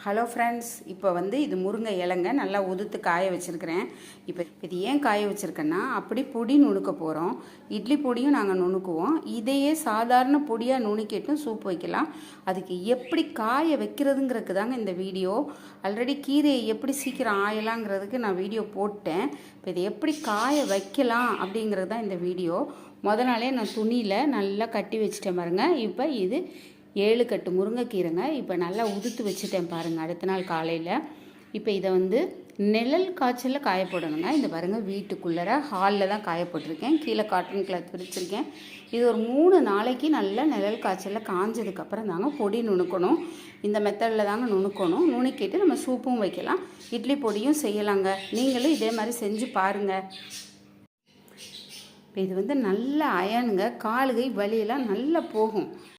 Hello friends, இப்போ இது முருங்கை இலைங்க நல்லா உதுத்து காய வச்சுருக்கிறேன். இப்போ இது ஏன் காய வச்சுருக்கேன்னா, அப்படி பொடி நுணுக்க போகிறோம். இட்லி பொடியும் நாங்கள் நுணுக்குவோம். இதையே சாதாரண பொடியாக நுணுக்கிட்டும் சூப் வைக்கலாம். அதுக்கு எப்படி காய வைக்கிறதுங்கிறதுக்கு தாங்க இந்த வீடியோ. ஆல்ரெடி கீரையை எப்படி சீக்கிரம் ஆயலாங்கிறதுக்கு நான் வீடியோ போட்டேன். இப்போ இதை எப்படி காய வைக்கலாம் அப்படிங்கிறது தான் இந்த வீடியோ. நாளே நான் துணியில் நல்லா கட்டி வச்சுட்டேன் பாருங்க. இப்போ இது 7 கட்டு முருங்கைக்கீரைங்க. இப்போ நல்லா உதுத்து வச்சுட்டேன் பாருங்கள். அடுத்த நாள் காலையில் இப்போ இதை நிழல் காய்ச்சலில் காயப்போடணுங்க. இந்த பாருங்கள், வீட்டுக்குள்ளே ஹாலில் தான் காயப்போட்டிருக்கேன். கீழே காட்டன் கிளாத் விரிச்சிருக்கேன். இது ஒரு 3 நாளைக்கு நல்லா நிழல் காய்ச்சலில் காஞ்சதுக்கப்புறம் தாங்க பொடி நுணுக்கணும். இந்த மெத்தடில் தாங்க நுணுக்கணும். நுணுக்கிட்டு நம்ம சூப்பும் வைக்கலாம், இட்லி பொடியும் செய்யலாங்க. நீங்களும் இதே மாதிரி செஞ்சு பாருங்கள். இப்போ இது நல்ல அயனுங்க. காலுகை வலியெல்லாம் நல்லா போகும்.